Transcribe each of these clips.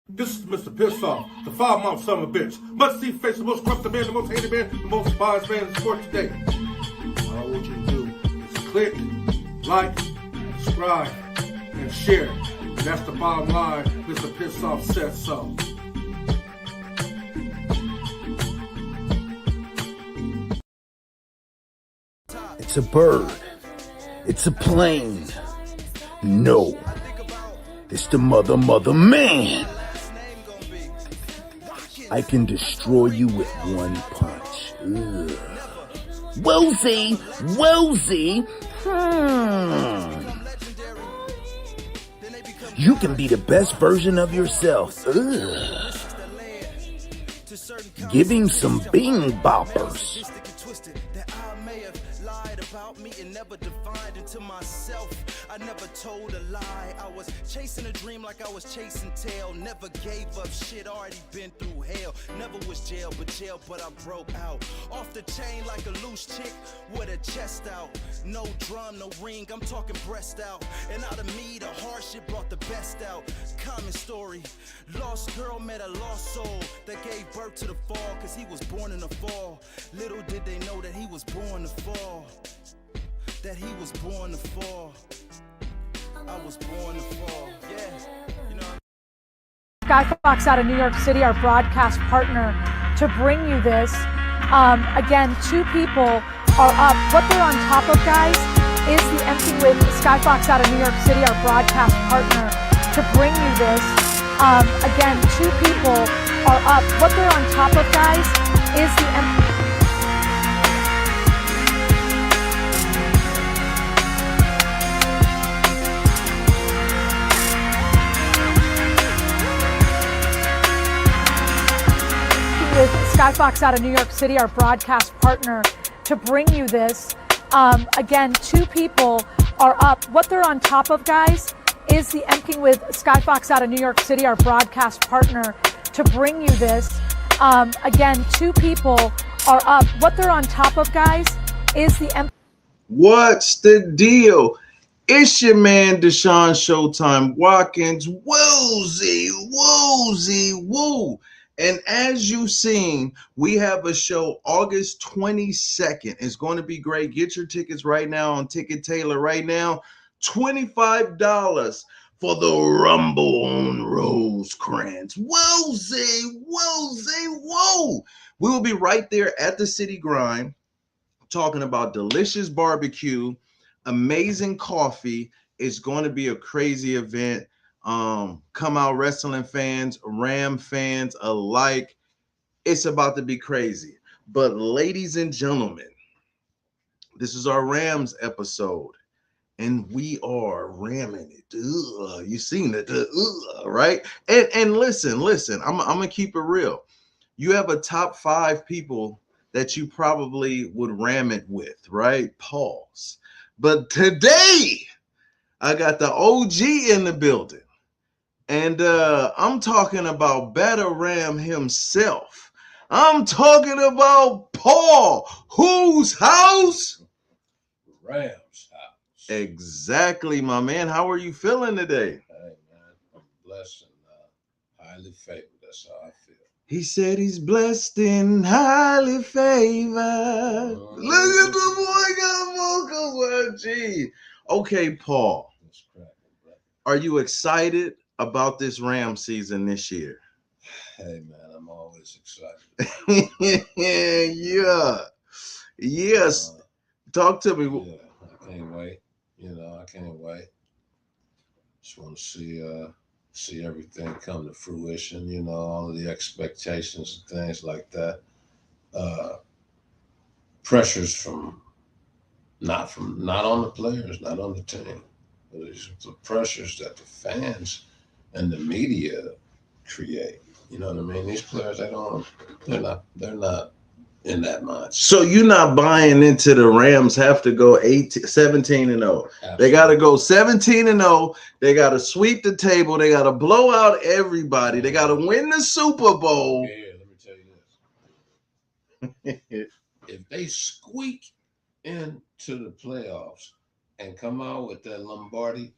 This is Mr. Piss Off, the foul-mouthed son of a bitch. Must-see face, the most corrupted man, the most hated man, the most despised man in sport today. All I want you to do is click, like, subscribe, and share. And that's the bottom line. Mr. Piss Off said so. It's a bird. It's a plane. No. It's the mother man. I can destroy you with one punch. Ugh. Woozy. You can be the best version of yourself. Ugh. Give him some bing boppers. I never told a lie. I was chasing a dream like I was chasing tail. Never gave up shit, already been through hell. Never was jail, but I broke out. Off the chain like a loose chick with a chest out. No drum, no ring, I'm talking breast out. And out of me, the hardship brought the best out. Common story, lost girl met a lost soul that gave birth to the fall, cause he was born in the fall. Little did they know that he was born to fall. That he was born to fall. I was born to fall. Yeah, you know. Skyfox out of New York City, our broadcast partner, to bring you this. Again, two people are up. What they're on top of, guys, is the empty with Skyfox out of New York City, our broadcast partner, to bring you this. Again, two people are up. What they're on top of, guys, is the empty. With Skyfox out of New York City, our broadcast partner, to bring you this. Again, two people are up. What they're on top of, guys, is the emptying with Skyfox out of New York City, our broadcast partner, to bring you this. Again, two people are up. What they're on top of, guys, is the empty. What's the deal? It's your man DeShawn Sho Tyme, Watkins, woozy, woo. And as you've seen, we have a show August 22nd. It's going to be great. Get your tickets right now on Ticket Taylor right now. $25 for the Rumble on Rosecrans. Woozy, woo. We will be right there at the City Grind talking about delicious barbecue, amazing coffee. It's going to be a crazy event. Come out, wrestling fans, Ram fans alike. It's about to be crazy. But ladies and gentlemen, this is our Rams episode, and we are ramming it. You seen it, right? And listen. I'm gonna keep it real. You have a top 5 people that you probably would ram it with, right? Pause. But today, I got the OG in the building. And I'm talking about Batta Ram himself. I'm talking about Paul. Whose house? Ram's house. Exactly, my man. How are you feeling today? Hey, man, I'm blessed and highly favored. That's how I feel. He said he's blessed and highly favored. Look at the boy got vocal word. Gee. Okay, Paul. Are you excited about this Ram season this year? Hey, man, I'm always excited. Yeah. Yes. Talk to me. Yeah, I can't wait. I can't wait. Just want to see everything come to fruition, all of the expectations and things like that. Pressures from not on the players, not on the team, but it's the pressures that the fans and the media create. You know what I mean? These players, they're not in that mindset. So you're not buying into the Rams have to go 17 and 0. They got to go 17 and 0. They got to sweep the table. They got to blow out everybody. They got to win the Super Bowl. Yeah, let me tell you this. If they squeak into the playoffs and come out with that Lombardi,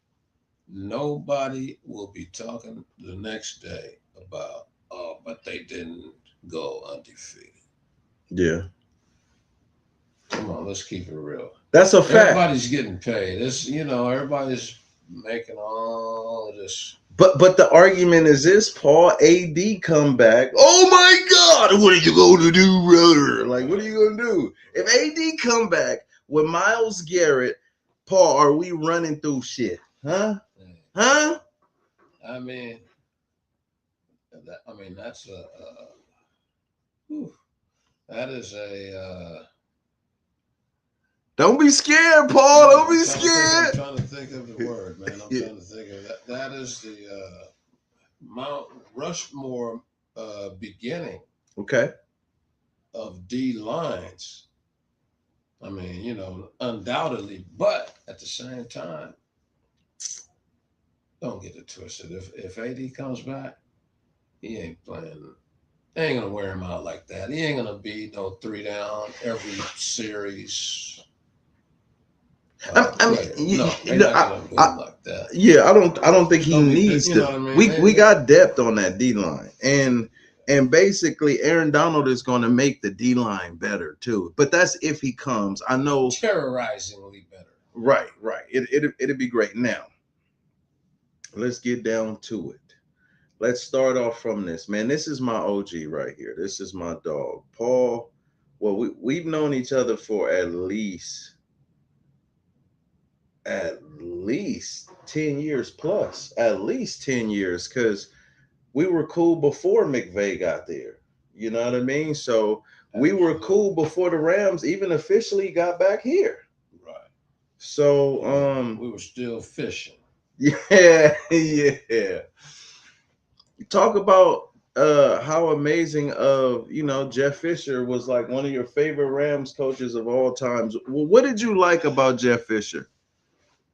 nobody will be talking the next day about, but they didn't go undefeated. Yeah. Come on, let's keep it real. That's a fact. Everybody's getting paid. Everybody's making all of this. But the argument is this, Paul, AD come back. Oh my God, what are you going to do, brother? Like, what are you going to do? If AD come back with Myles Garrett, Paul, are we running through shit? Huh? Huh? I mean, that's that is a. Don't be scared, Paul. Don't be scared. I'm trying to think of the word, man. I'm trying to think of that. That is the Mount Rushmore beginning. Okay. Of D lines. I mean, undoubtedly, but at the same time, don't get it twisted. If AD comes back, he ain't playing. They ain't gonna wear him out like that. He ain't gonna be no 3 down every series. I mean, like that. Yeah, I don't think he needs to. I mean? We got depth on that D line, and basically Aaron Donald is going to make the D line better too. But that's if he comes. I know terrorizingly better. Right. It'd be great. Now, let's get down to it. Let's start off from this, man. This is my OG right here. This is my dog, Paul. Well, we've known each other for at least 10 years plus, at least 10 years, because we were cool before McVay got there. You know what I mean? So we were cool before the Rams even officially got back here. Right. So we were still fishing. Yeah. Talk about how amazing Jeff Fisher was like one of your favorite Rams coaches of all times. Well, what did you like about Jeff Fisher?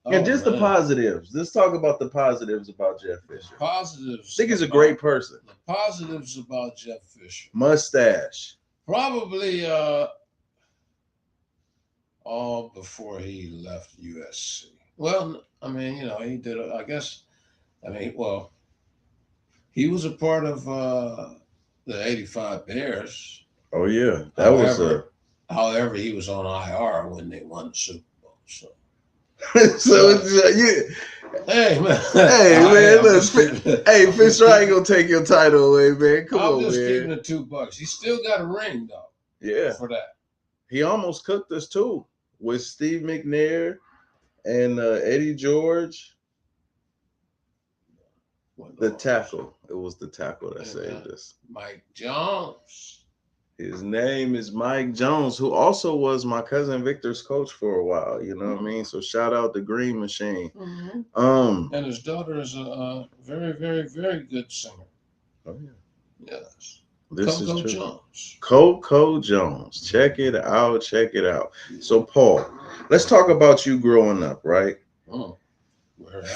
And just the positives. Let's talk about the positives about Jeff Fisher. Positives. I think he's a great person. The positives about Jeff Fisher. Mustache. Probably all before he left USC. Well, I mean, he did. He was a part of the '85 Bears. Oh yeah, However, he was on IR when they won the Super Bowl. So. Hey man, listen. Hey, Fisher, I ain't gonna take your title away, man. Come on, man. I'm just keeping the $2. He still got a ring though. Yeah, for that. He almost cooked us too with Steve McNair and Eddie George. The tackle. It was the tackle that saved us. Mike Jones. His name is Mike Jones, who also was my cousin Victor's coach for a while. You know what I mean? So shout out the Green Machine. Mm-hmm. And his daughter is a very, very, very good singer. Oh yeah. Yes. This Coco is true. Jones. Coco Jones. Check it out. So Paul, let's talk about you growing up, right?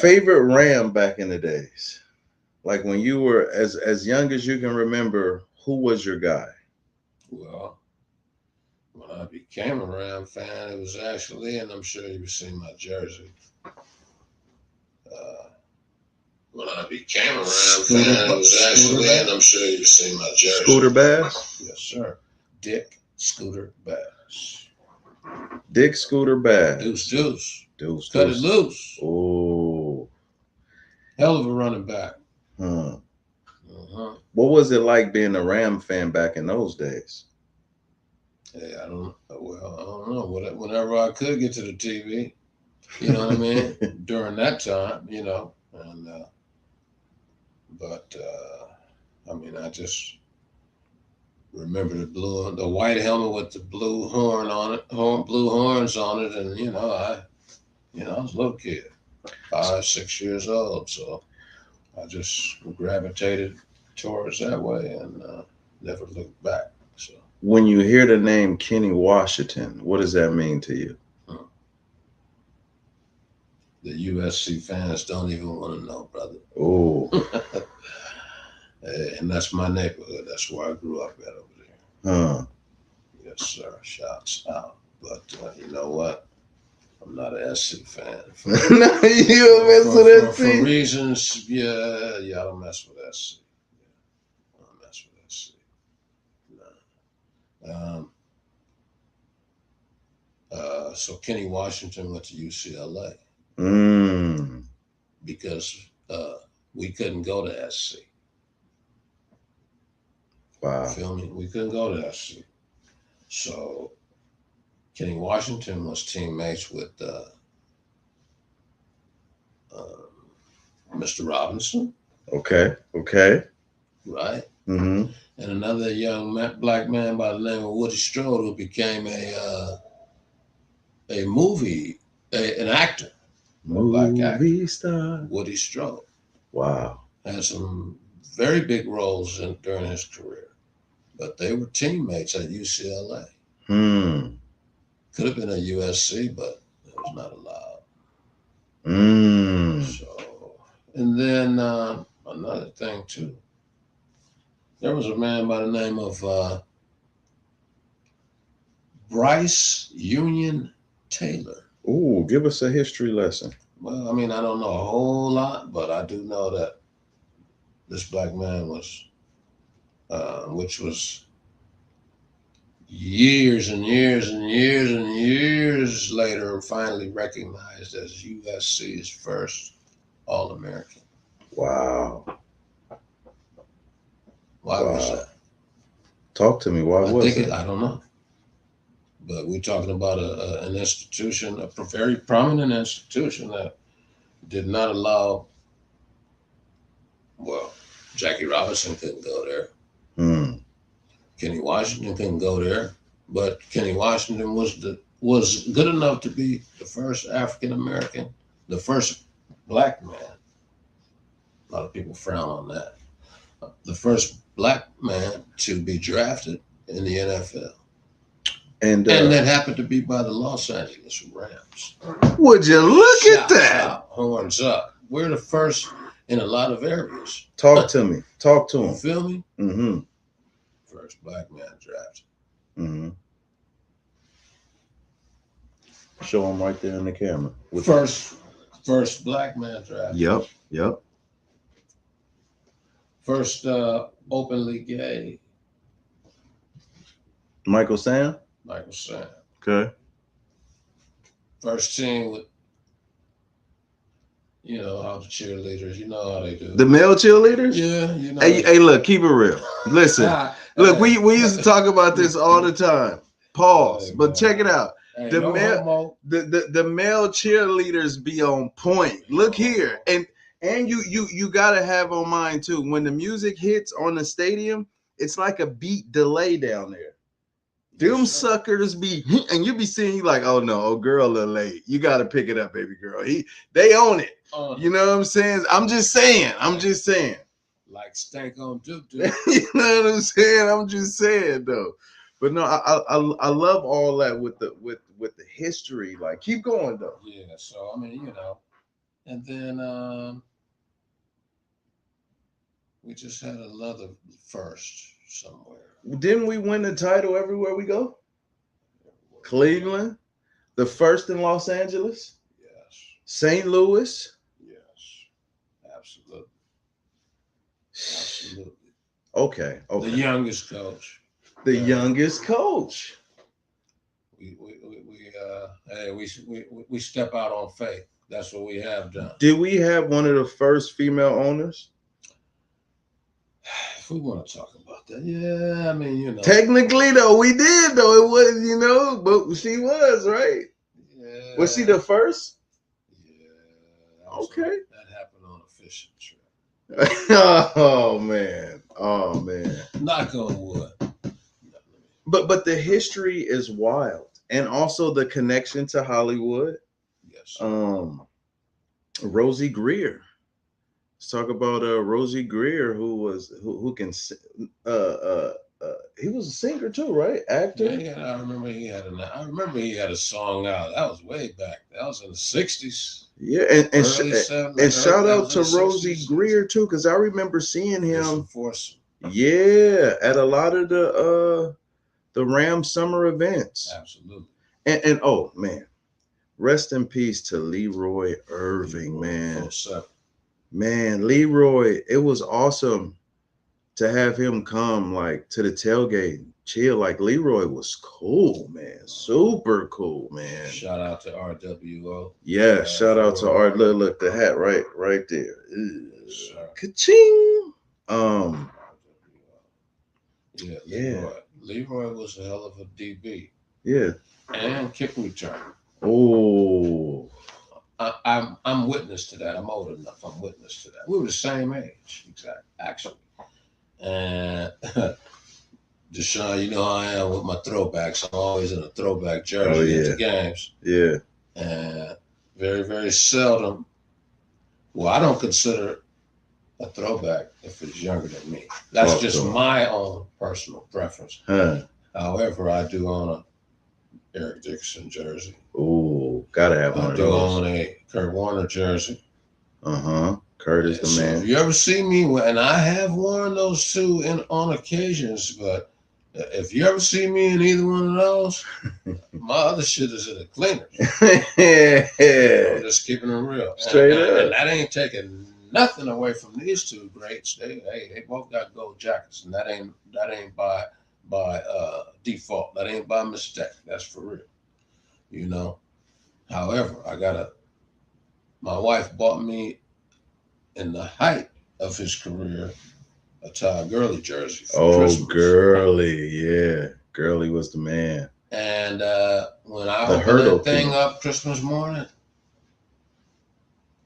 Favorite Ram back in the days, like when you were as young as you can remember. Who was your guy? Well, when I became a Ram fan, it was actually, and I'm sure you've seen my jersey. When I became a Ram fan, it was actually, and I'm sure you've seen my jersey. Scooter Bass? Yes, sir. Dick Scooter Bass. Dick Scooter Bass. Deuce. Cut it loose. Oh. Hell of a running back. What was it like being a Ram fan back in those days? Hey, I don't know. Whenever I could get to the TV, you know what I mean? During that time, and I just remember the white helmet with the blue horns on it, and I was a little kid, 5, 6 years old, so I just gravitated towards that way and never looked back. So when you hear the name Kenny Washington, what does that mean to you? The USC fans don't even want to know, brother. Oh. And that's my neighborhood. That's where I grew up at over there. Yes, sir. Shouts out. But you know what? I'm not an SC fan. No, you don't mess with SC. For reasons, yeah, I don't mess with SC. So Kenny Washington went to UCLA because we couldn't go to SC. Wow. Feel me? We couldn't go to SC. So Kenny Washington was teammates with Mr. Robinson. Okay. Right? Mm-hmm. And another young black man by the name of Woody Strode, who became an actor. Movie star. Woody Strode. Wow. Had some very big roles during his career. But they were teammates at UCLA. Could have been at USC, but it was not allowed. So, and then another thing too. There was a man by the name of Bryce Union Taylor. Ooh, give us a history lesson. Well, I mean, I don't know a whole lot, but I do know that this black man was, which was years and years and years and years later, finally recognized as USC's first All-American. Wow. Why was that? Talk to me. Why was it? I don't know. But we're talking about an institution, a very prominent institution that did not allow, well, Jackie Robinson couldn't go there. Kenny Washington couldn't go there. But Kenny Washington was good enough to be the first African American, the first black man. A lot of people frown on that. The first black man to be drafted in the NFL. And that happened to be by the Los Angeles Rams. Would you look at that? Horns up. We're the first in a lot of areas. Talk to me. Talk to him. You feel me? Mm-hmm. First black man drafted. Mm-hmm. Show him right there in the camera. First black man drafted. Yep. First openly gay. Michael Sam. Okay. First team with, you know, how the cheerleaders, you know how they do. The male cheerleaders? Yeah, you know. Hey, look, keep it real. Listen, look, we used to talk about this all the time. Pause, but check it out. Hey, the male cheerleaders be on point. Look here, and you gotta have on mind too. When the music hits on the stadium, it's like a beat delay down there. Them suckers be, and you be seeing, you like, oh no, girl a little late. You got to pick it up, baby girl. They own it. You know what I'm saying? I'm just saying. Like stank on Duke. You know what I'm saying? I'm just saying though. But no, I love all that with the history. Like, keep going though. Yeah. So I mean, you know, and then we just had another first somewhere. Didn't we win the title everywhere we go? Cleveland, the first in Los Angeles. Yes. St. Louis. Yes. Absolutely. Okay. The youngest coach. The youngest coach. We step out on faith. That's what we have done. Did we have one of the first female owners? If we want to talk about that, yeah, I mean, you know. Technically, though, we did, though. It was, you know, but she was, right? Yeah. Was she the first? Yeah. Okay. That happened on a fishing trip. Oh, man. Knock on wood. But the history is wild. And also the connection to Hollywood. Yes. Rosie Greer. Let's talk about Rosie Greer, who can he was a singer too, right? Actor. Yeah, I remember he had a song out. That was way back. That was in the 60s. Yeah, and shout out to Rosie Greer too, because I remember seeing him. Yeah, at a lot of the Ram summer events. Absolutely. And oh man, rest in peace to Leroy Irving, man. Man, Leroy, it was awesome to have him come like to the tailgate, chill. Like Leroy was cool, man. Super cool, man. Shout out to RWO. Yeah, shout out to Art. Look, the hat right there. Ka-ching. Yeah. Leroy was a hell of a DB. Yeah. And kick return. Oh. I'm witness to that. I'm old enough. I'm witness to that. We were the same age, exactly, actually. And DeShawn, you know how I am with my throwbacks. I'm always in a throwback jersey at the games. Yeah. And very, very seldom. Well, I don't consider a throwback if it's younger than me. That's just my own personal preference. However, I do own a Eric Dickerson jersey. Oh, gotta have one of those. I do own a Kurt Warner jersey. Kurt is the man. If you ever see me, and I have worn those two on occasions, but if you ever see me in either one of those, my other shit is in the cleaners. I'm just keeping it real. Straight up. And that ain't taking nothing away from these two greats. They both got gold jackets, and that ain't by default. That ain't by mistake. That's for real. You know. However, my wife bought me in the height of his career a Todd Gurley jersey for Christmas. Gurley, yeah. Gurley was the man. And when I opened that thing up Christmas morning,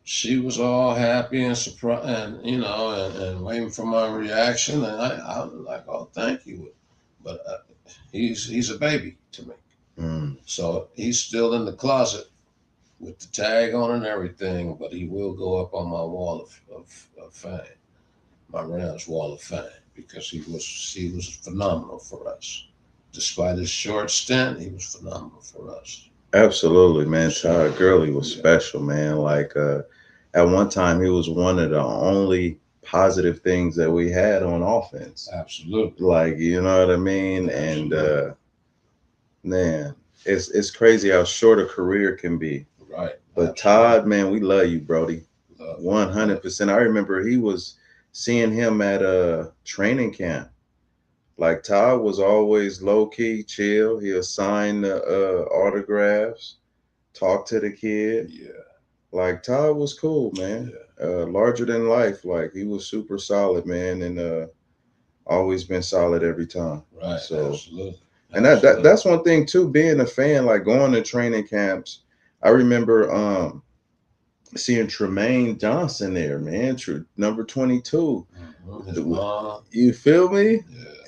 she was all happy and surprised, and and waiting for my reaction. And I was like, "Oh, thank you," but he's a baby to me. So he's still in the closet with the tag on and everything, but he will go up on my wall of fame, my Rams wall of fame, because he was phenomenal for us. Despite his short stint, he was phenomenal for us. Absolutely, man. Todd Gurley was special, man. Like at one time, he was one of the only positive things that we had on offense. Absolutely. Like, you know what I mean? Absolutely. And man, it's crazy how short a career can be. Right. But absolutely. Todd, man, we love you, Brody. 100%. I remember seeing him at a training camp. Like, Todd was always low-key, chill. He'll sign the autographs, talk to the kid. Yeah. Like, Todd was cool, man. Yeah. Larger than life. Like, he was super solid, man, and always been solid every time. Right, so, absolutely. And that's one thing, too, being a fan, like going to training camps. I remember seeing Tremaine Johnson there, man, number 22. You feel me?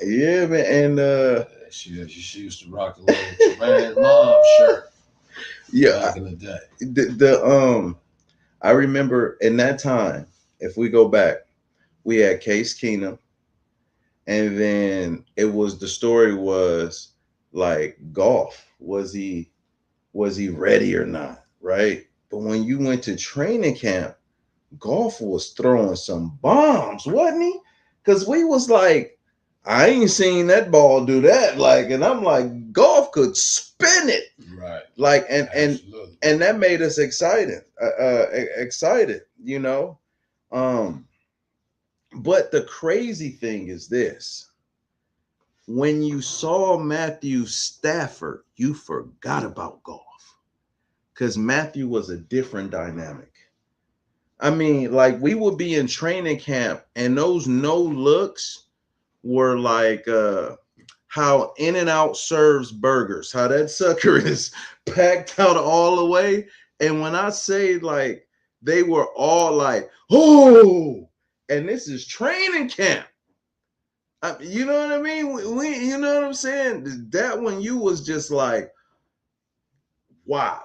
Yeah, man. And she used to rock the little Tremaine mom shirt. Yeah, back in the day. I remember in that time, if we go back, we had Case Keenum, and then the story was like golf. Was he ready or not? Right? But when you went to training camp, golf was throwing some bombs, wasn't he? Because we was like, I ain't seen that ball do that. Like, and I'm like, golf could spin it. Right. Like, and that made us excited, you know? But the crazy thing is this. When you saw Matthew Stafford, you forgot about golf. Because Matthew was a different dynamic. I mean, like, we would be in training camp, and those no looks were like how In-N-Out serves burgers, how that sucker is packed out all the way. And when I say, like, they were all like, oh, and this is training camp. You know what I mean? You know what I'm saying? That one, you was just like, wow.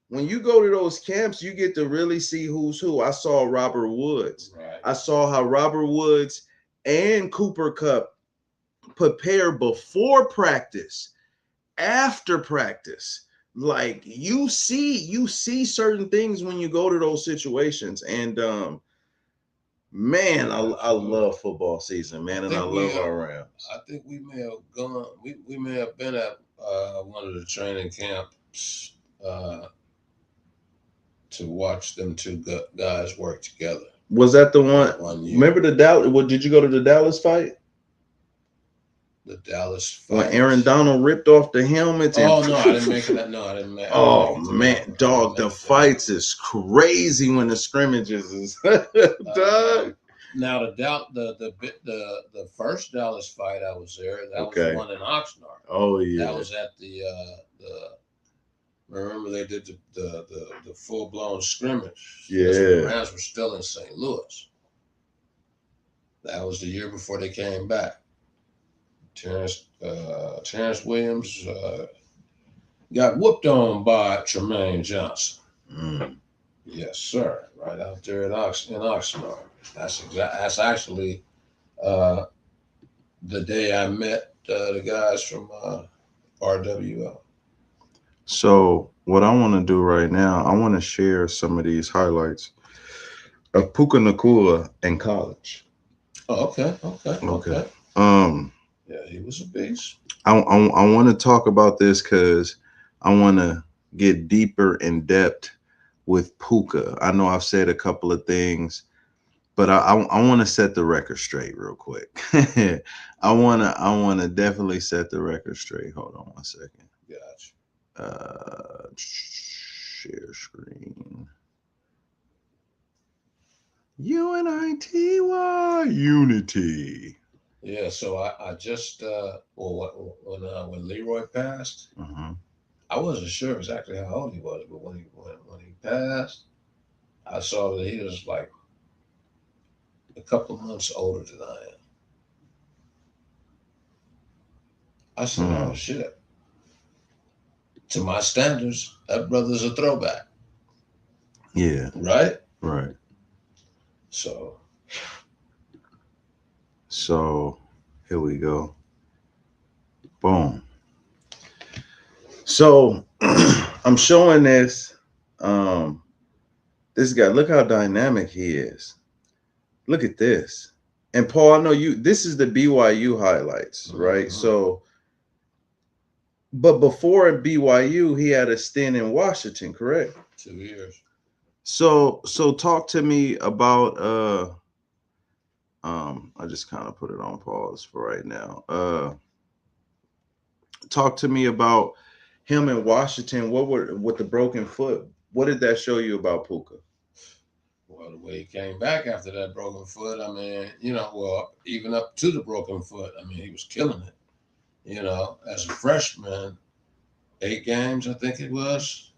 When you go to those camps, you get to really see who's who. I saw Robert Woods. Right. I saw how Robert Woods and Cooper Kupp prepare before practice, after practice. Like, you see certain things when you go to those situations. And man, I love football season, man, and I love our Rams. I think we may have gone. We may have been at one of the training camps to watch them two guys work together. Was that the one? Year. Remember the Dallas? Did you go to the Dallas fight? the Dallas fight. When Aaron Donald ripped off the helmets. Oh no, I didn't make that. No, I didn't make. Oh man, dog, the fights is crazy when the scrimmages is. Dog. Now the first Dallas fight I was there. That was the one in Oxnard. Oh yeah. That was at the. Remember they did the full blown scrimmage. Yeah. The Rams were still in St. Louis. That was the year before they came back. Terrence Williams got whooped on by Tremaine Johnson. Yes, sir. Right out there in Oxnard. That's actually the day I met the guys from RWL. So what I want to do right now, I want to share some of these highlights of Puka Nacua in college. Oh, okay. Yeah, he was a beast. I want to talk about this because I want to get deeper in depth with Puka. I know I've said a couple of things, but I want to set the record straight real quick. I want to definitely set the record straight. Hold on one second. Gotcha. Share screen. Unity. Yeah, so I just when Leroy passed, I wasn't sure exactly how old he was, but when he passed, I saw that he was like a couple of months older than I am. I said, "Oh shit." To my standards, that brother's a throwback. Yeah. Right? Right. So here we go. Boom. So I'm showing this. This guy, look how dynamic he is. Look at this. And Paul, I know this is the BYU highlights, right? So, but before at BYU, he had a stint in Washington, correct? 2 years. So talk to me about I just kind of put it on pause for right now. Talk to me about him in Washington. With the broken foot? What did that show you about Puka? Well, the way he came back after that broken foot, I mean, even up to the broken foot, I mean, he was killing it. As a freshman, 8 games, I think it was.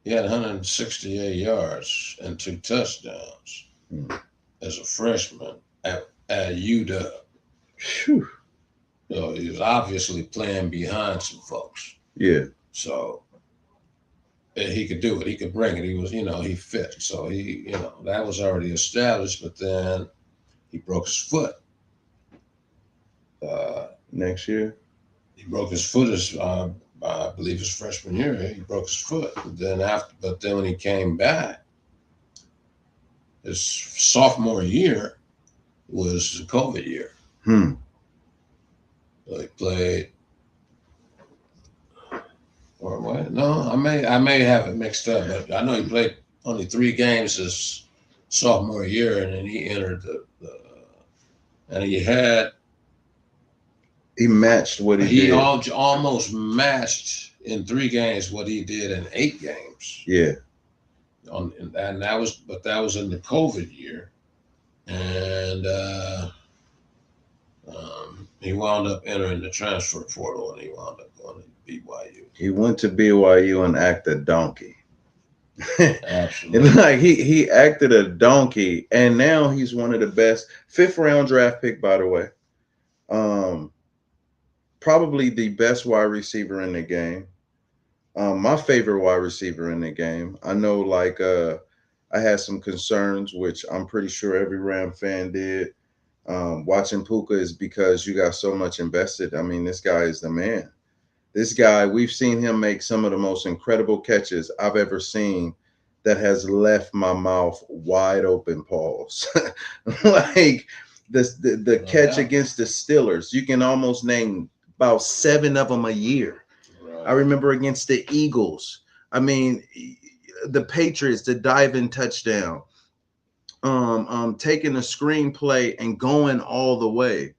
He had 168 yards and 2 touchdowns as a freshman at UW. Whew. He was obviously playing behind some folks. Yeah. So he could do it. He could bring it. He was, he fit. So that was already established. But then he broke his foot. Next year? He broke his foot I believe his freshman year. He broke his foot. But then when he came back, his sophomore year was the COVID year. So he played. Or what? No, I may have it mixed up, but I know he played only 3 games his sophomore year, and then he entered and he matched what he did. He almost matched in 3 games what he did in 8 games. Yeah. And that was in the COVID year, and he wound up entering the transfer portal, and he wound up going to BYU. He went to BYU and acted a donkey. Absolutely. Like he acted a donkey, and now he's one of the best. 5th round draft pick, by the way. Probably the best wide receiver in the game. My favorite wide receiver in the game. I know, I had some concerns, which I'm pretty sure every Ram fan did. Watching Puka is because you got so much invested. I mean, this guy is the man. This guy, we've seen him make some of the most incredible catches I've ever seen that has left my mouth wide open, pause. Like the catch against the Steelers, you can almost name about 7 of them a year. Right. I remember against the Eagles. I mean, the Patriots, the diving touchdown, taking a screenplay and going all the way.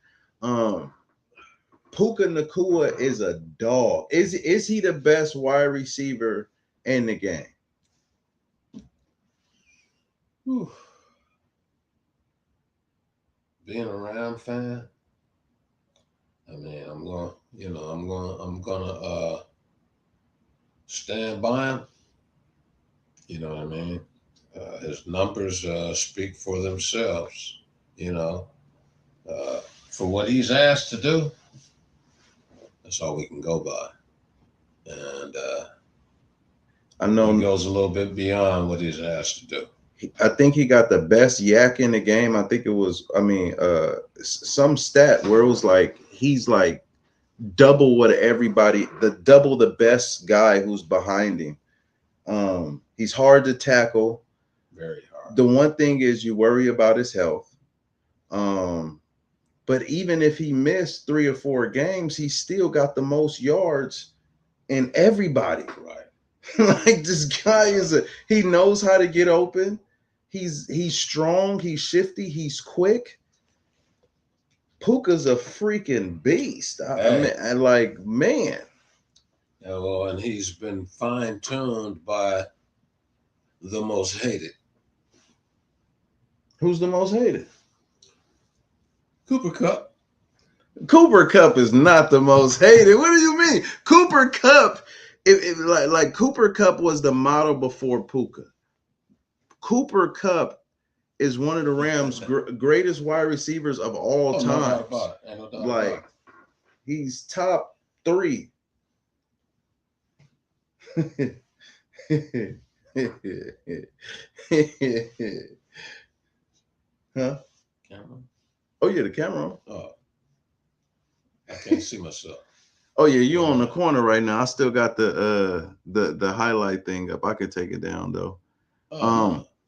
Puka Nacua is a dog. Is he the best wide receiver in the game? Whew. Being a Ram fan, I mean, I'm gonna stand by him. You know what I mean? His numbers speak for themselves. You know, for what he's asked to do, that's all we can go by. And I know he goes a little bit beyond what he's asked to do. I think he got the best yak in the game. I think it was, some stat where it was like he's like double what double the best guy who's behind him. He's hard to tackle. Very hard. The one thing is you worry about his health. But even if he missed 3 or 4 games, he still got the most yards in everybody. Right. Like this guy he knows how to get open. He's strong, he's shifty, he's quick. Puka's a freaking beast. Man. Yeah, well, and he's been fine-tuned by the most hated. Who's the most hated? Cooper Kupp. Cooper Kupp is not the most hated. What do you mean? Cooper Kupp, like Cooper Kupp was the model before Puka. Cooper Kupp is one of the Rams' greatest wide receivers of all time. No doubt about it. No doubt like about it. He's top 3. Huh? Camera? Oh yeah, the camera. Oh, I can't see myself. Oh yeah, you on the corner right now. I still got the highlight thing up. I could take it down though.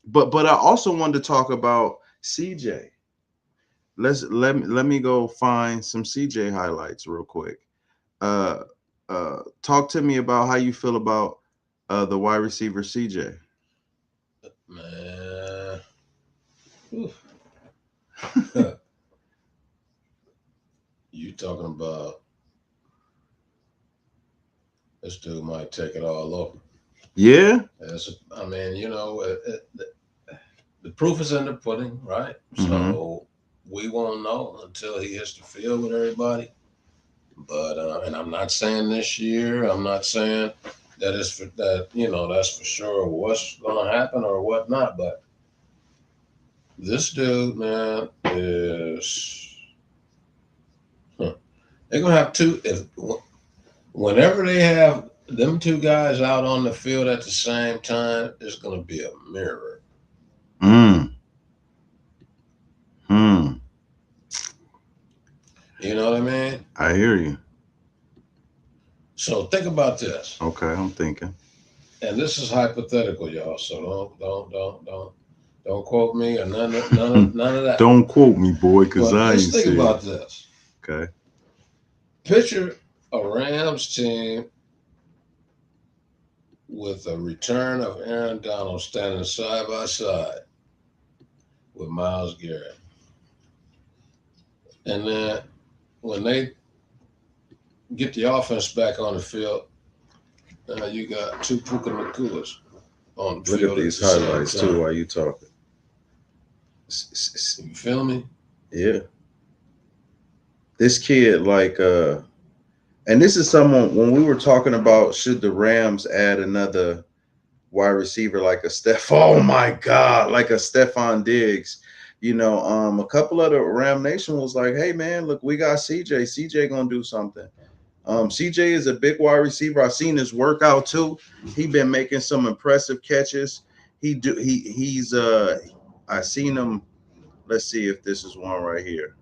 But I also wanted to talk about CJ. Let me go find some CJ highlights real quick. Talk to me about how you feel about the wide receiver CJ. Man. You talking about this dude might take it all over. Yeah. I mean, you know, the proof is in the pudding, right? Mm-hmm. So we won't know until he hits the field with everybody. But and I'm not saying this year. I'm not saying that it's for that. You know, that's for sure what's going to happen or whatnot. But this dude, man, is. They're gonna have whenever they have them 2 guys out on the field at the same time, it's gonna be a mirror. You know what I mean? I hear you. So think about this. Okay, I'm thinking. And this is hypothetical, y'all. So don't quote me or none of that. Don't quote me, boy, because I ain't think about this. Okay. Picture a Rams team with a return of Aaron Donald standing side by side with Myles Garrett. And then when they get the offense back on the field, you got 2 Puka Nacuas on the field. Look at these highlights too while you talking. You feel me? Yeah. This kid, and this is someone when we were talking about should the Rams add another wide receiver like a oh my God, like a Stephon Diggs. You know, a couple of the Ram Nation was like, hey man, look, we got CJ. CJ gonna do something. CJ is a big wide receiver. I've seen his workout too. He's been making some impressive catches. I seen him. Let's see if this is one right here.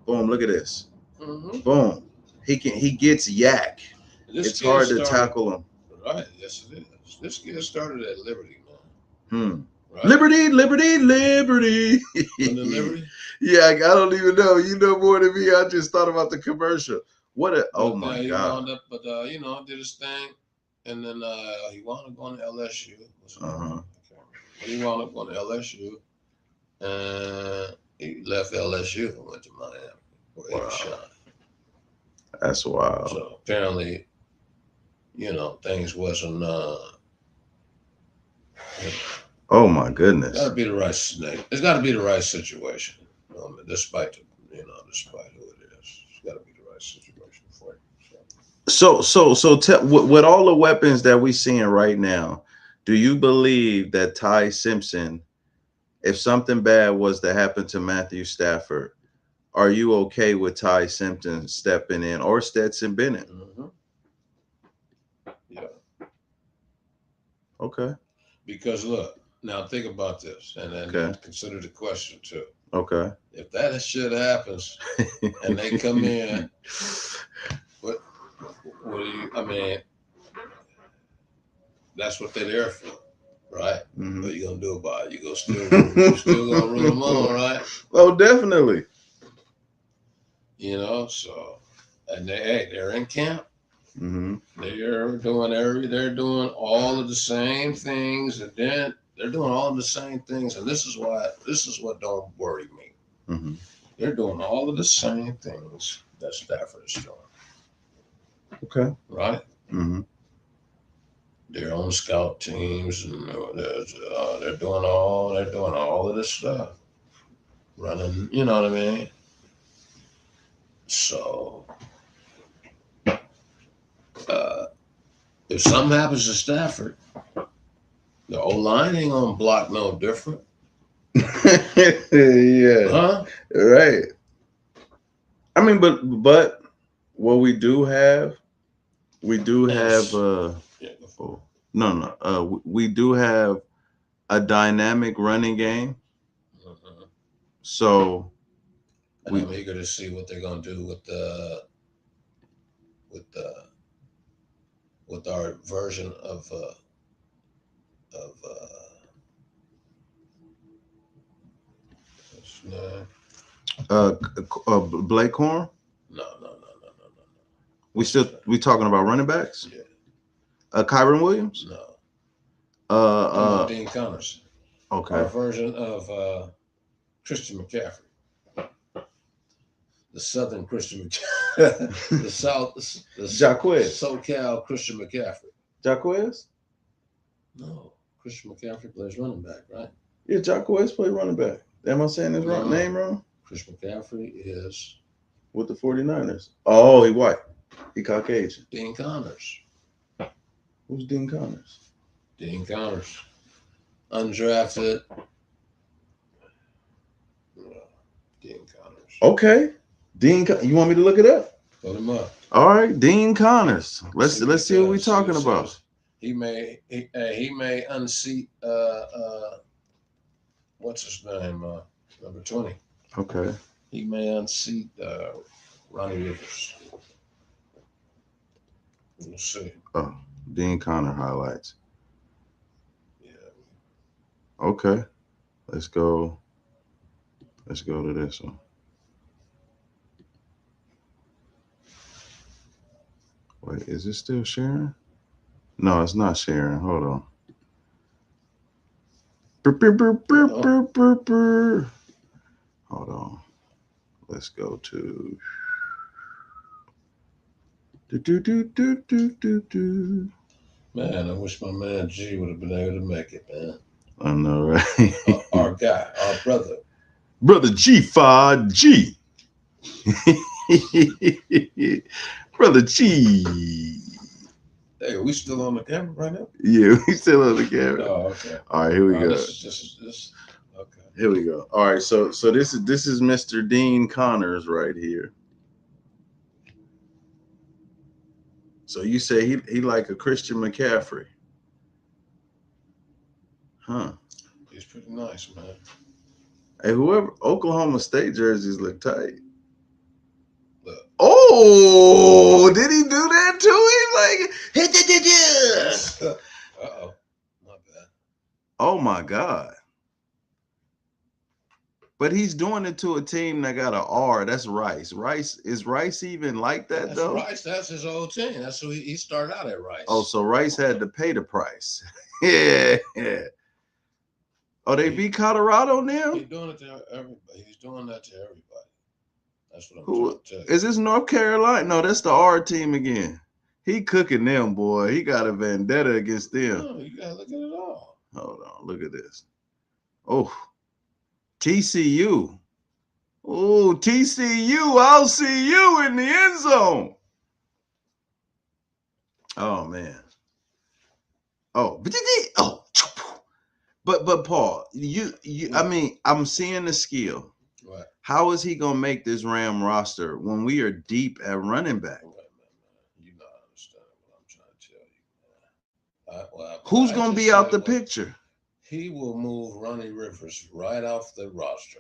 Boom, look at this. Mm-hmm. Boom. He gets yak. It's hard to tackle him. Right, yes it is. This kid started at Liberty, man. Right. Liberty. Liberty? Yeah, I don't even know. You know more than me. I just thought about the commercial. Oh my God. Wound up, you know, did his thing. And then he wound up going to LSU. He wound up going to LSU. And he left LSU and went to Miami. for 8 shots. That's wild. So apparently, things wasn't. Oh my goodness. Got to be the right snake. It's got to be the right situation. Despite who it is, it's got to be the right situation for you. So with all the weapons that we're seeing right now, do you believe that Ty Simpson, if something bad was to happen to Matthew Stafford, are you okay with Ty Simpson stepping in or Stetson Bennett? Mm-hmm. Yeah. Okay. Because look, now think about this, and then consider the question too. Okay. If that shit happens and they come in, what do you? I mean, that's what they're there for, right? Mm-hmm. What are you gonna do about it? You still gonna root them on, right? Oh, definitely. So, and they're in camp. Mm-hmm. They're doing all of the same things, and then they're doing all of the same things, and this is what don't worry me. Mm-hmm. They're doing all of the same things that Stafford is doing. Okay. Right? Mm-hmm. Their own scout teams, and they're doing all of this stuff, running. You know what I mean? So, if something happens to Stafford, the O-line ain't gonna block no different. Yeah. Huh? Right. I mean, but what we do have we do have a dynamic running game. Mm-hmm. So I'm eager to see what they're gonna do with our version of Blake Corn. No. We talking about running backs? Yeah. Kyron Williams? No. Dean Connors. Okay. Our version of Christian McCaffrey. The Southern Christian McCaffrey. the Jacquez. SoCal Christian McCaffrey. Jacquez? No. Christian McCaffrey plays running back, right? Yeah, Jacquez plays running back. Am I saying his name wrong? Christian McCaffrey is with the 49ers. Oh, he white. He Caucasian. Dean Connors. Who's Dean Connors? Dean Connors. Undrafted. Dean Connors. Okay. You want me to look it up? Put him up. All right, Dean Connors. Let's see what we're talking about. He may unseat what's his name? Number 20. Okay. He may unseat Ronnie Rivers. We'll see. Oh, Dean Connor highlights. Yeah. Okay. Let's go to this one. Wait, is it still sharing? No, it's not sharing. Hold on. Hold on. Let's go to Man, I wish my man G would have been able to make it, man. I know, right? Our guy, our brother. Brother G5G. Brother G. Hey, are we still on the camera right now? Yeah, we still on the camera. Oh, okay. All right, here we go. This okay. Here we go. All right, so this is Mr. Dean Connors right here. So you say he like a Christian McCaffrey. Huh. He's pretty nice, man. Hey, whoever Oklahoma State jerseys look tight. Look. Oh, did he do that to him? Like, Uh-oh. My bad. Oh my God. But he's doing it to a team that got an R. That's Rice. Is Rice even like that? That's though? Rice. That's his old team. That's who he started out at Rice. Oh, so Rice had to pay the price. Yeah. Oh, they beat Colorado now? He's doing it to everybody. He's doing that to everybody. That's what I'm Who trying to tell you. is this? North Carolina? No, that's the R team again. He cooking them, boy. He got a vendetta against them. No, you gotta look at it all. Hold on, look at this. Oh, TCU. Oh, TCU. I'll see you in the end zone. Oh man. Oh, but Paul, you I mean, I'm seeing the skill. Right. How is he gonna make this Ram roster when we are deep at running back? You not understanding what I'm trying to tell you. Who's gonna be out the picture? He will move Ronnie Rivers right off the roster.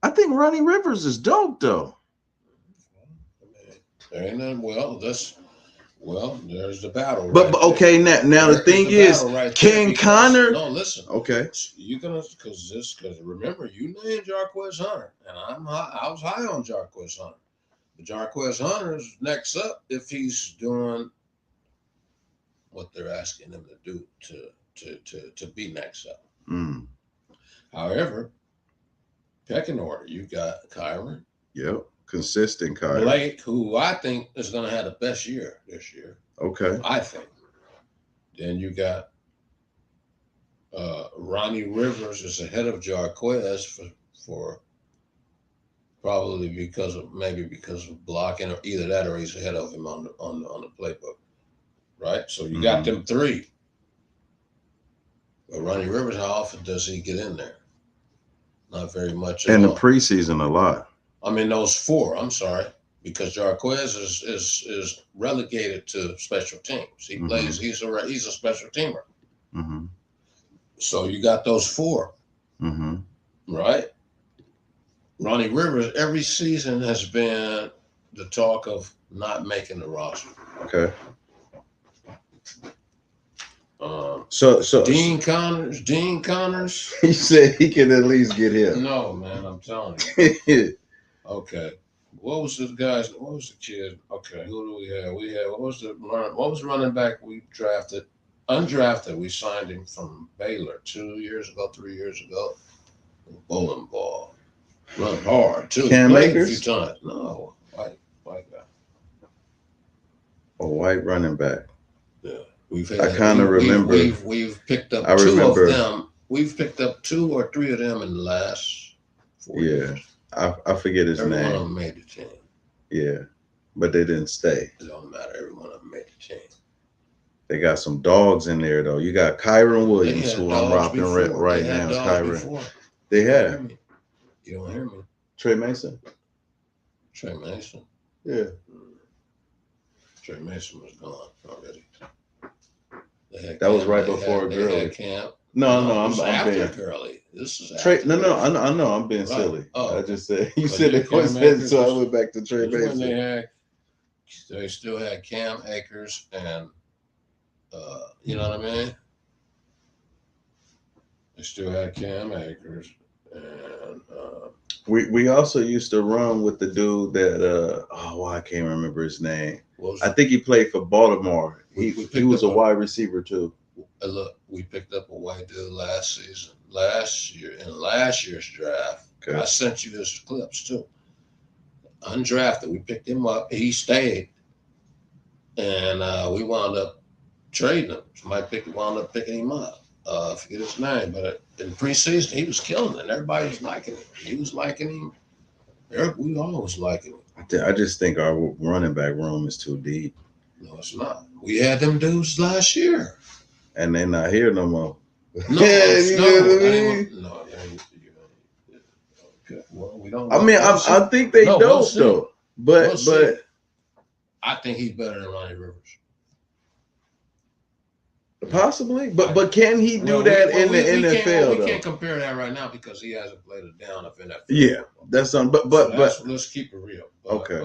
I think Ronnie Rivers is dope though. I mean, there ain't nothing. Well, there's the battle. But okay, now the thing is, Ken Connor. No, listen. Okay, you gonna because remember you named Jarquez Hunter, and I was high on Jarquez Hunter. But Jarquez Hunter is next up if he's doing what they're asking him to do to be next up. Mm. However, pecking order, you got Kyron. Yep. Consistent Kyron. Blake, who I think is going to have the best year this year. Okay. I think. Then you got Ronnie Rivers is ahead of Jarquez for probably because of blocking, or either that or he's ahead of him on the playbook. Right? So you got them three. But Ronnie Rivers, how often does he get in there? Not very much. In the preseason, a lot. I mean, those four. I'm sorry, because Jarquez is relegated to special teams. He plays. He's a special teamer. Mm-hmm. So you got those four, right? Ronnie Rivers every season has been the talk of not making the roster. Okay. So Dean Connors. He said he can at least get here. No, man, I'm telling you. Okay. What was the kid? Okay, who do we have? What was running back we drafted? Undrafted. We signed him from Baylor 3 years ago. Bowling ball. Run hard too. Cam Played Akers? a few times. No, white guy. A white running back. Yeah. I kind of remember. We've picked up two of them. We've picked up 2 or 3 of them in the last 4 years. I forget his Every name. one of them made the team. Yeah, but they didn't stay. It don't matter. Every one of them made the team. They got some dogs in there though. You got Kyron Williams, who I'm rocking right now. Kyron. They have. You don't hear me. Trey Mason. Yeah. Trey Mason was gone already. That was right before Gurley. No, I'm being Gurley. This is Trey. No, I know. I'm being silly. Oh. I just said you said they coincided, so I went back to Trey Mason. They still had Cam Akers and you know what I mean. They still had Cam Akers and we also used to run with the dude that I can't remember his name. I think he played for Baltimore. He was a wide receiver too. Look, we picked up a white dude last year in last year's draft. Okay. I sent you his clips too. Undrafted, we picked him up. He stayed, and we wound up trading him. Somebody wound up picking him up. I forget his name, but in preseason he was killing it. Everybody was liking him. He was liking him. We all was liking him. I just think our running back room is too deep. No, it's not. We had them dudes last year. And they're not here no more. No. Okay. Well, we don't. I think they dope though. But I think he's better than Ronnie Rivers. Possibly, but can he do that in the NFL? We can't compare that right now because he hasn't played a down of NFL. Yeah, that's something. But let's keep it real. Okay.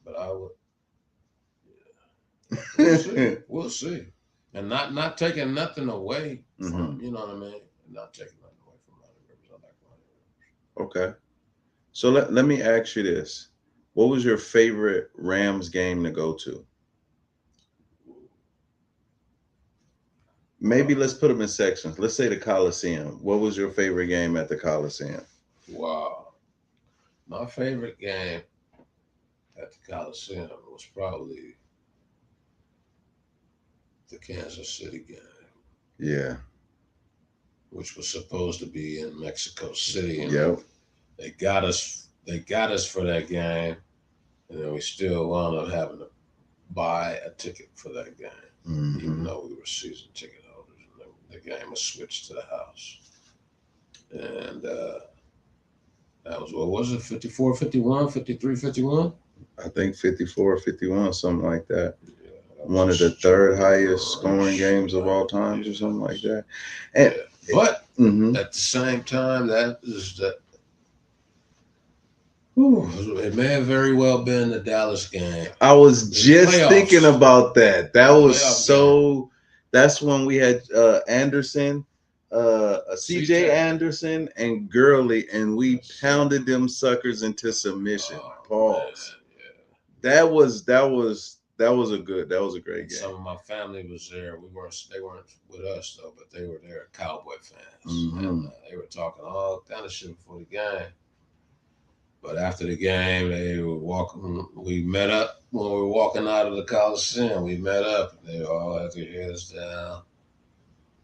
But I would. Yeah. We'll see. And not taking nothing away from, you know what I mean? Not taking nothing away from Ronnie Rivers. I like Ronnie Rivers. Okay. So let me ask you this. What was your favorite Rams game to go to? Maybe let's put them in sections. Let's say the Coliseum. What was your favorite game at the Coliseum? Wow. My favorite game at the Coliseum was probably the Kansas City game. Yeah. Which was supposed to be in Mexico City. And Yep. They got us for that game. And then we still wound up having to buy a ticket for that game, even though we were season ticket holders. And the game was switched to the house. And that was, what was it, 54, 51, 53, 51? I think 54, 51, something like that. Yeah, one of the third highest scoring games of all time or something like that. And, but at the same time, it may have very well been the Dallas game. I was just thinking about that. That was so. That's when we had Anderson, CJ Anderson, and Gurley, and we pounded them suckers into submission. Pause. Man, yeah. That was a great game. Some of my family was there. They weren't with us though, but they were there, Cowboy fans, and they were talking all kind of shit before the game. But after the game, they were walking. We met up when we were walking out of the Coliseum. We met up, and they all had their heads down,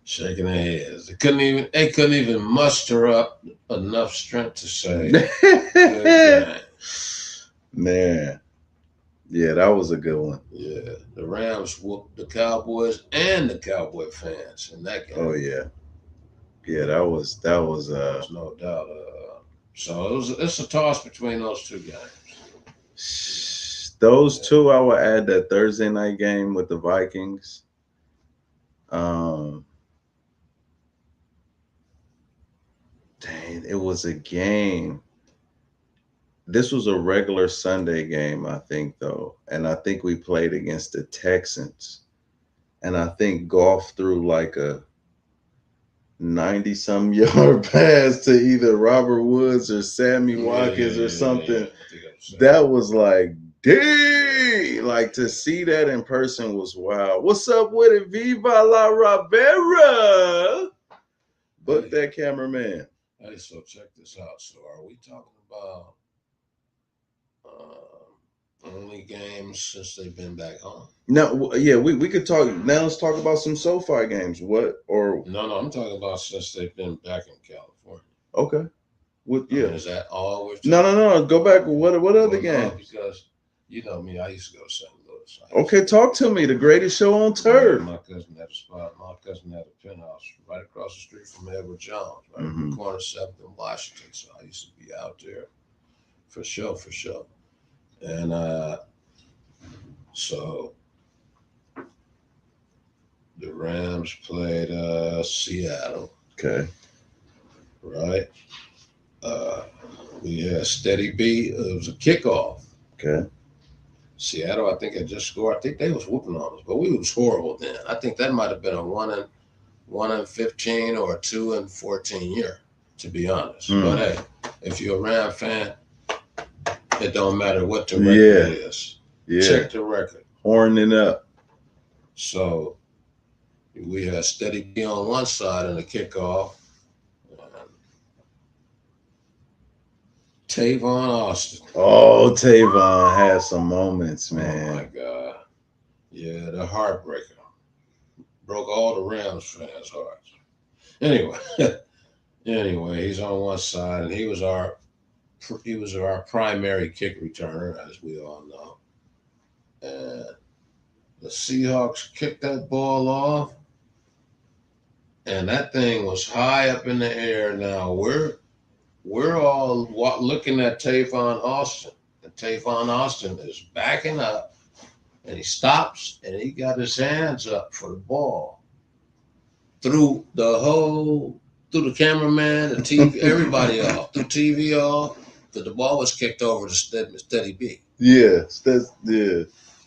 shaking their heads. They couldn't even muster up enough strength to say, "Good game." Man. Yeah, that was a good one. Yeah, the Rams whooped the Cowboys and the Cowboy fans in that game. Oh yeah, that was There's no doubt. So it's a toss between those two games. Those two, I would add that Thursday night game with the Vikings. Dang, it was a game. This was a regular Sunday game, I think, though. And I think we played against the Texans. And I think Goff threw like a 90-some yard pass to either Robert Woods or Sammy Watkins or something. That was like, dang! Like, to see that in person was wild. What's up with it? Viva la Rivera! Book that cameraman. Hey, so check this out. So are we talking about only games since they've been back home? No, yeah, we could talk. Now let's talk about some SoFi games. What or no, I'm talking about since they've been back in California. Okay, Is that all we're talking No. Go back. What other games? Because you know me, I used to go to St. Louis. Okay, talk to me. The greatest show on turf. My cousin had a spot. My cousin had a penthouse right across the street from Edward Jones, right in the corner of 7th and Washington. So I used to be out there for sure. And so the Rams played Seattle. Okay. Right. We had Steady B. It was a kickoff. Okay. Seattle, I think, had just scored. I think they was whooping on us, but we was horrible then. I think that might have been a 1-15 or a 2-14 year, to be honest. But hey, if you're a Ram fan, it don't matter what the record is. Yeah. Check the record. Horning up. So we had Steady B on one side in the kickoff. Tavon Austin. Oh, Tavon had some moments, man. Oh my God. Yeah, the heartbreaker. Broke all the Rams fans' hearts. Anyway, he's on one side, and he was our primary kick returner, as we all know. And the Seahawks kicked that ball off, and that thing was high up in the air. Now we're all looking at Tavon Austin, and Tavon Austin is backing up, and he stops, and he got his hands up for the ball. Threw the cameraman, the TV, everybody off, threw TV off, because the ball was kicked over to Steady B. Yeah.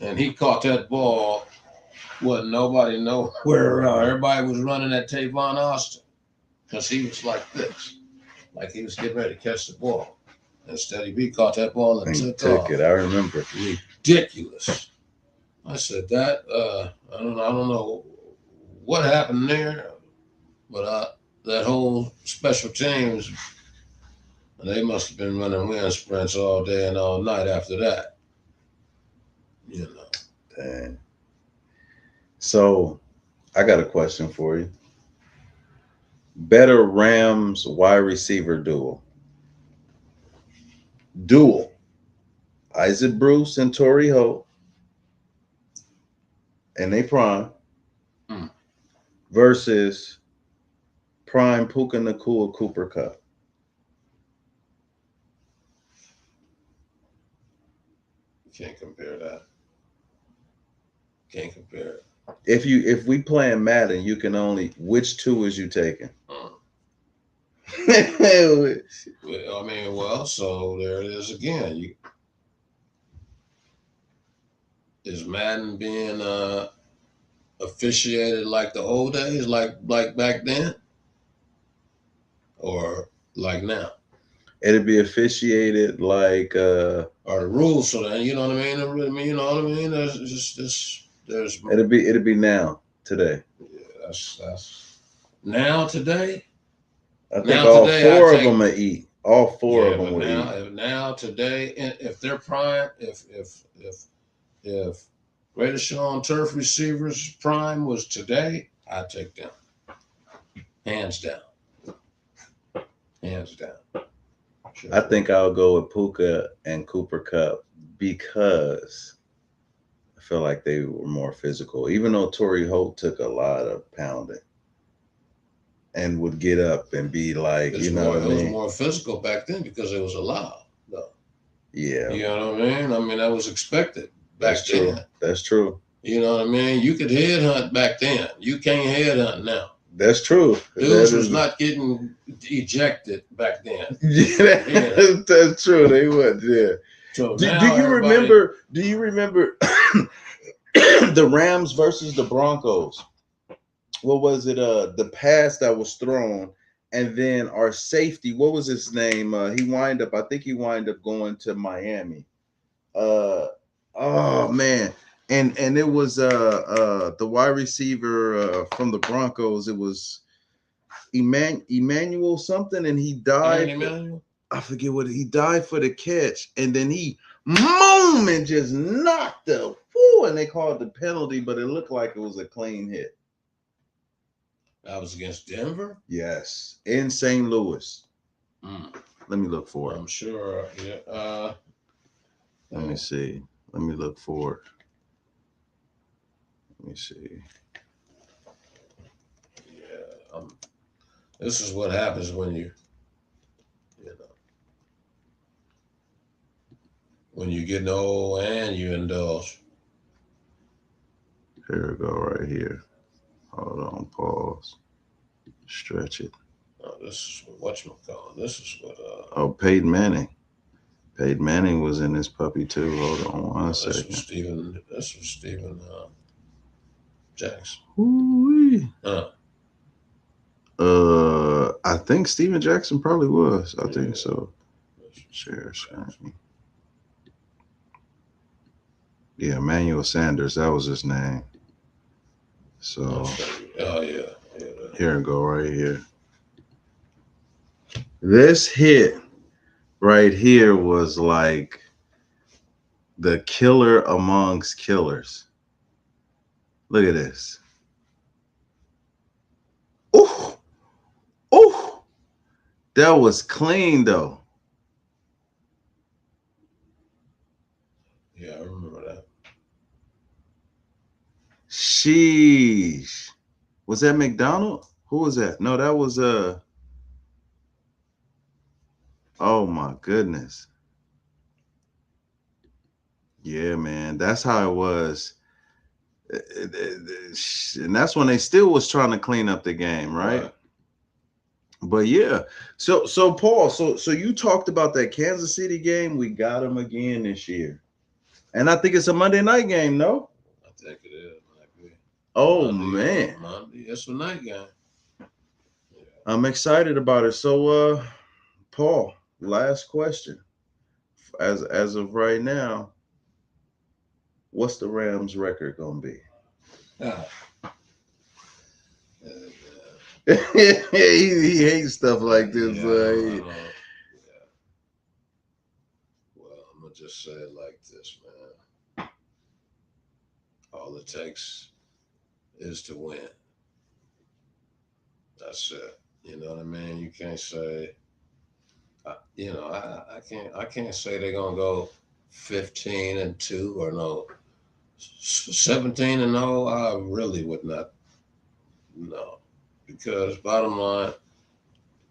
And he caught that ball. Wasn't nobody nowhere around. Everybody was running at Tavon Austin, because he was like this. Like he was getting ready to catch the ball. And Steady B caught that ball and took off. it. I remember. Ridiculous. I said that, I don't know what happened there, but that whole special teams, They must have been running wind sprints all day and all night after that. You know. Dang. So I got a question for you. Better Rams wide receiver duel. Isaac Bruce and Torrey Holt. And they prime. Versus prime Puka Nacua Cooper Kupp. Can't compare that. Can't compare it. If we playing Madden, you can only which two is you taking? I mean, well, so there it is again. Is Madden being officiated like the old days, like back then, or like now? It'd be officiated like or the rules. So then you know what I mean. You know what I mean. There's just this. There's it'd be now today. Yeah, that's now today. I think now all today, four of them are eat. All four of them will eat. Now today, if they're prime, if greatest show on turf receivers prime was today, I'd take them. Hands down. Hands down. Sure. I think I'll go with Puka and Cooper Kupp because I feel like they were more physical. Even though Torrey Holt took a lot of pounding and would get up and be like, what I mean? It was more physical back then because it was allowed, though. Yeah. You know what I mean? I mean, that was expected back then. True. That's true. You know what I mean? You could headhunt back then. You can't headhunt now. That's true. Dudes was not getting ejected back then. Yeah, that's true. They would. Yeah. So do you remember? Do you remember the Rams versus the Broncos? What was it? The pass that was thrown, and then our safety. What was his name? I think he wind up going to Miami. Oh man. And it was the wide receiver from the Broncos. It was Emmanuel something, and he died. I forget what he died for the catch, and then he and just knocked the and they called the penalty, but it looked like it was a clean hit. That was against Denver? Yes, in St. Louis. Let me look for it. I'm sure. Yeah. Let me see. Let me look for it. Let me see. Yeah, this is what happens when when you get old and you indulge. Here we go, right here. Hold on, pause. Stretch it. Oh, this is whatchamacallit. This is what. Peyton Manning. Peyton Manning was in this puppy too. Hold on one second. This was Steven Jackson. Ooh-wee. I think Steven Jackson probably was. I think so. Share screen. Yeah, Emmanuel Sanders. That was his name. So. Oh yeah. Here we go. Right here. This hit right here was like the killer amongst killers. Look at this. Ooh. Ooh. That was clean though. Yeah, I remember that. Sheesh. Was that McDonald? Who was that? No, that was oh my goodness. Yeah, man. That's how it was. And that's when they still was trying to clean up the game, right? But yeah. So Paul, so you talked about that Kansas City game. We got them again this year. And I think it's a Monday night game, no? I think it is. Oh man. Monday. It's a night game. Yeah. I'm excited about it. So Paul, last question. As of right now, what's the Rams record gonna be? He hates stuff like this. gonna just say it like this, man. All it takes is to win. That's it. You know what I mean? You can't say, I can't say they're gonna go 15-2 or no 17-0. I really would not. No, because bottom line,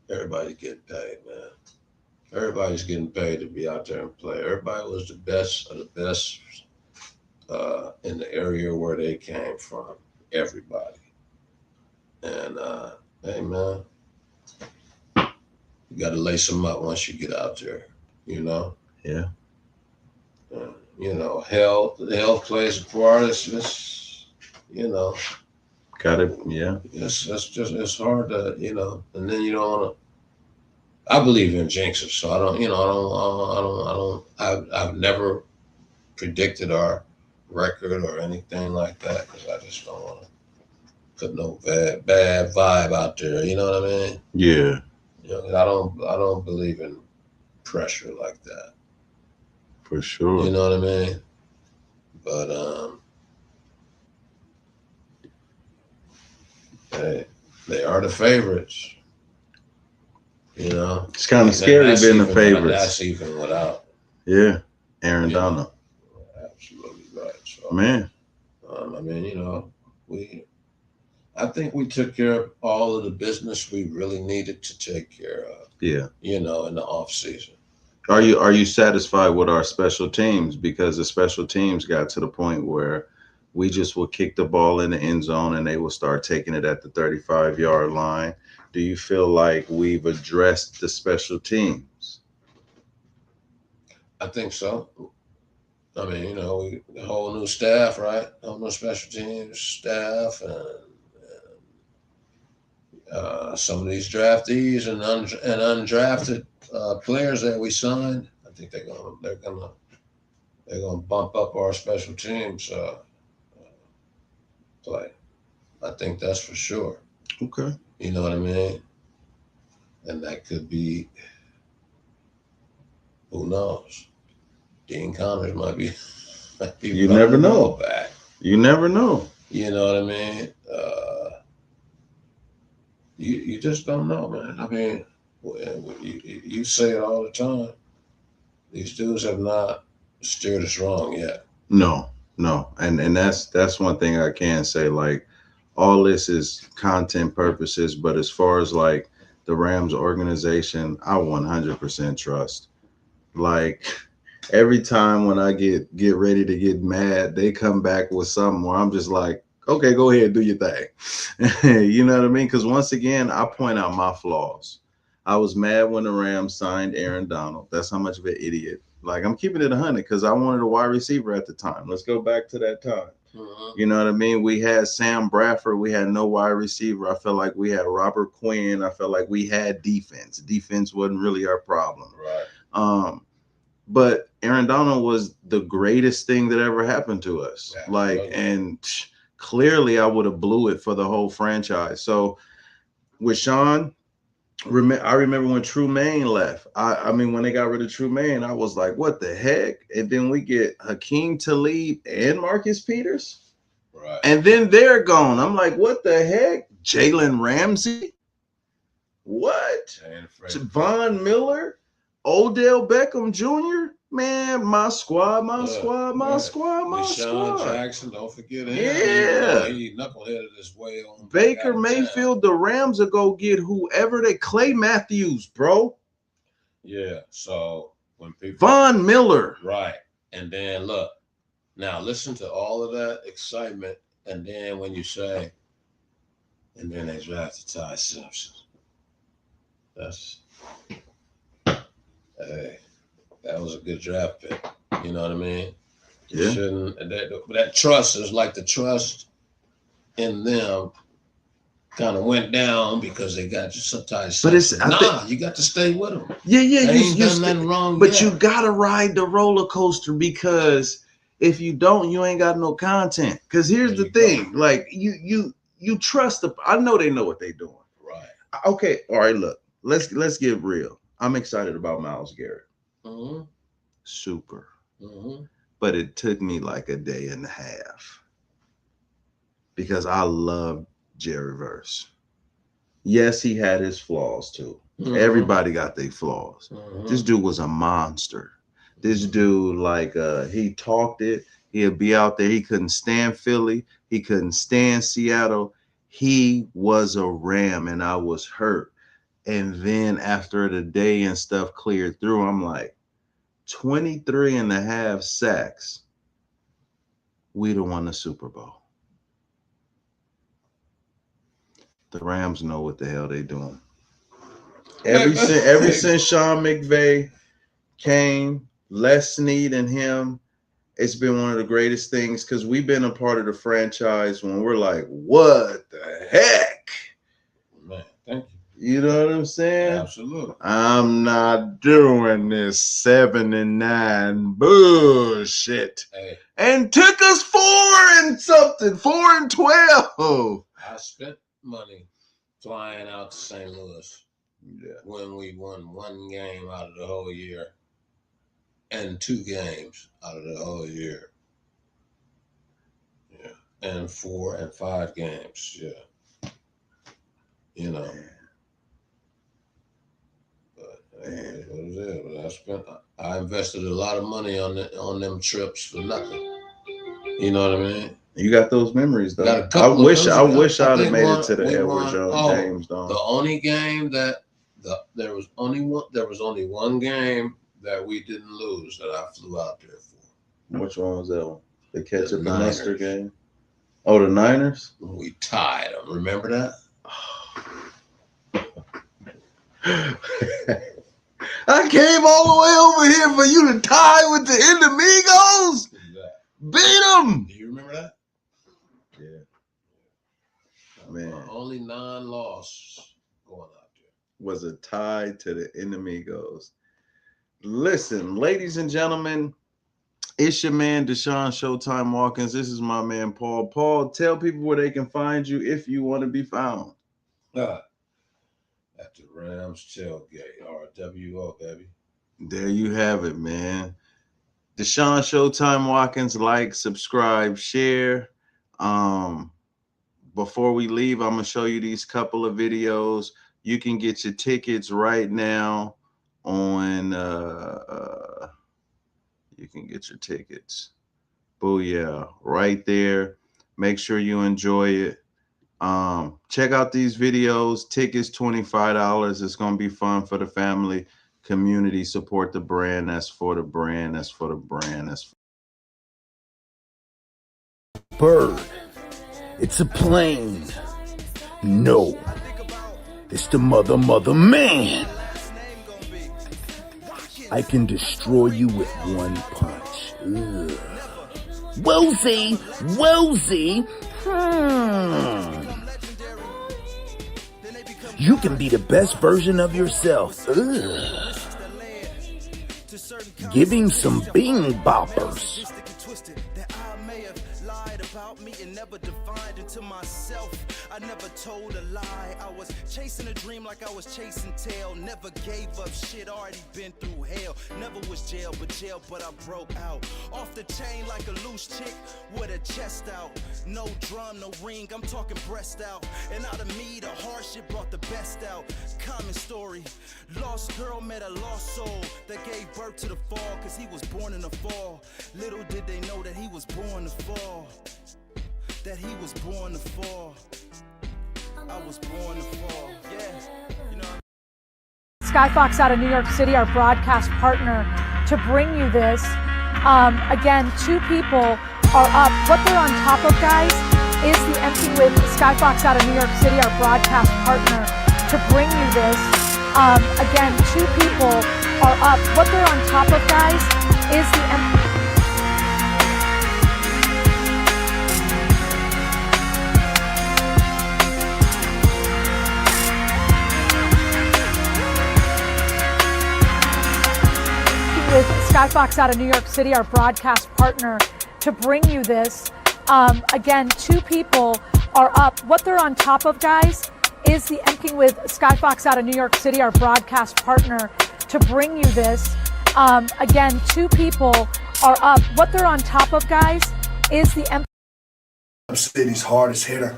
everybody's getting paid, man. Everybody's getting paid to be out there and play. Everybody was the best of the best in the area where they came from. Everybody. And hey, man, you got to lace them up once you get out there. You know. Yeah. You know, health plays a part. It's just, you know. Got it. Yeah. It's hard to, you know, and then you don't want to. I believe in jinxes, so I don't, you know, I've never predicted our record or anything like that because I just don't want to put no bad vibe out there. You know what I mean? Yeah. You know, I don't believe in pressure like that. For sure. You know what I mean? But they are the favorites. You know, it's kind of scary being the favorites. That's even without. Yeah, Aaron Donald. Absolutely right. So, man, I mean, you know, I think we took care of all of the business we really needed to take care of. Yeah. You know, in the off season. Are you satisfied with our special teams? Because the special teams got to the point where we just will kick the ball in the end zone and they will start taking it at the 35-yard line. Do you feel like we've addressed the special teams? I think so. I mean, you know, the whole new staff, right? Whole new special teams staff and some of these draftees and undrafted players that we signed. I think they're gonna bump up our special teams play. I think that's for sure. Okay. You know what I mean? And that could be, who knows? Dean Connors might be you never know. Back. You never know. You know what I mean? You just don't know, man. I mean, you say it all the time. These dudes have not steered us wrong yet. No. And that's one thing I can say. Like, all this is content purposes, but as far as like the Rams organization, I 100% trust. Like, every time when I get ready to get mad, they come back with something where I'm just like, okay, go ahead, do your thing. You know what I mean? Because once again, I point out my flaws. I was mad when the Rams signed Aaron Donald. That's how much of an idiot. Like, I'm keeping it 100 because I wanted a wide receiver at the time. Let's go back to that time. You know what I mean? We had Sam Bradford. We had no wide receiver. I felt like we had Robert Quinn. I felt like we had defense. Defense wasn't really our problem. Right. But Aaron Donald was the greatest thing that ever happened to us. Yeah, like, and clearly I would have blew it for the whole franchise. So with Sean, I remember when Trumaine left. I mean, when they got rid of Trumaine, I was like, what the heck? And then we get Hakeem Talib and Marcus Peters. Right. And then they're gone. I'm like, what the heck? Jalen Ramsey? What? Von Miller? Odell Beckham Jr.? Man, my squad. DeShawn Jackson, don't forget him. Yeah. He knuckleheaded his way on. Baker Mayfield, the Rams will go get whoever they Clay Matthews, bro. Yeah. So when people Von Miller. Right. And then look, now listen to all of that excitement. And then when you say, and then they drafted Ty Simpson. That's that was a good draft pick. You know what I mean? You shouldn't. That trust is like the trust in them kind of went down because they got you sometimes. But you got to stay with them. Yeah. You done nothing wrong. But you gotta ride the roller coaster because if you don't, you ain't got no content. Because here's the thing: like you trust the. I know they know what they're doing. Right. Okay. All right. Look. Let's get real. I'm excited about Myles Garrett. Mm-hmm. super. Mm-hmm. But it took me like a day and a half because I love Jerry Verse. Yes, he had his flaws too. Mm-hmm. Everybody got their flaws. Mm-hmm. This dude was a monster. This dude, like, he talked it. He'd be out there. He couldn't stand Philly. He couldn't stand Seattle. He was a Ram, and I was hurt. And then after the day and stuff cleared through, I'm like, 23 and a half sacks. We'd have won the Super Bowl. The Rams know what the hell they doing. Ever since Sean McVay came, Les Snead and him, it's been one of the greatest things because we've been a part of the franchise when we're like, what the heck? Man, thank you. You know what I'm saying? Absolutely. I'm not doing this 7-9 bullshit. Hey. And took us 4-12. I spent money flying out to St. Louis when we won one game out of the whole year and 2 games out of the whole year. Yeah. And 4 and 5 games. Yeah. You know. But I invested a lot of money on them trips for nothing. You know what I mean? You got those memories though. I wish I'd have made it to the Edward Jones James though. The only game that there was only one game that we didn't lose that I flew out there for. Which one was that one? The ketchup and mustard game? Oh, the Niners? We tied them. Remember that? I came all the way over here for you to tie with the Enemigos. Beat them. Do you remember that? Yeah. Man. Only non-loss going out there. Was a tie to the Enemigos. Listen, ladies and gentlemen, it's your man DeShawn Sho Tyme Watkins. This is my man Paul. Paul, tell people where they can find you if you want to be found. At the Rams tailgate, RWO, baby. There you have it, man. DeShawn Sho Tyme Watkins, like, subscribe, share. Before we leave, I'm gonna show you these couple of videos. You can get your tickets right now on you can get your tickets. Booyah, right there. Make sure you enjoy it. Check out these videos. Tickets $25. It's gonna be fun for the family. Community, support the brand. That's for the brand. That's for the brand. That's for bird. It's a plane. No, it's the mother man. I can destroy you with one punch. Ugh. Wellsy. You can be the best version of yourself. Ugh. Give him some bing boppers. I never told a lie. I was chasing a dream like I was chasing tail. Never gave up shit, already been through hell. Never was jail, but I broke out. Off the chain like a loose chick with a chest out. No drum, no ring, I'm talking breast out. And out of me, the hardship brought the best out. Common story, lost girl met a lost soul that gave birth to the fall, cause he was born in the fall. Little did they know that he was born to fall. That he was born to fall. I was born to fall. Yeah. You know. Skyfox out of New York City, our broadcast partner, to bring you this. Again, 2 people are up. What they're on top of, guys, is the empty with Skyfox out of New York City, our broadcast partner, to bring you this. Again, 2 people are up. What they're on top of, guys, is the empty. With Skyfox out of New York City, our broadcast partner, to bring you this. Again, 2 people are up. What they're on top of, guys, is the empty with Skyfox out of New York City, our broadcast partner, to bring you this. Again, two people are up. What they're on top of, guys, is the City's hardest hitter,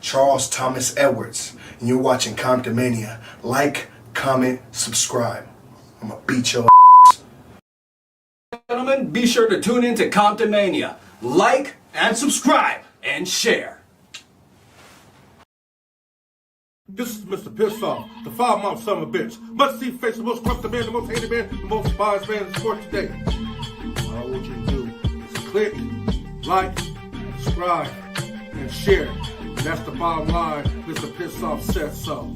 Charles Thomas Edwards, and you're watching ComptonMania. Like, comment, subscribe. I'm gonna beat your ass. Gentlemen, be sure to tune in to ComptonMania. Like and subscribe and share. This is Mr. Piss Off, the foul-mouthed son of a bitch. Must-see face, the most corrupted man, the most hated man, the most biased man in sports today. All I want you to do is click, like, subscribe, and share. And that's the bottom line. Mr. Piss Off said so.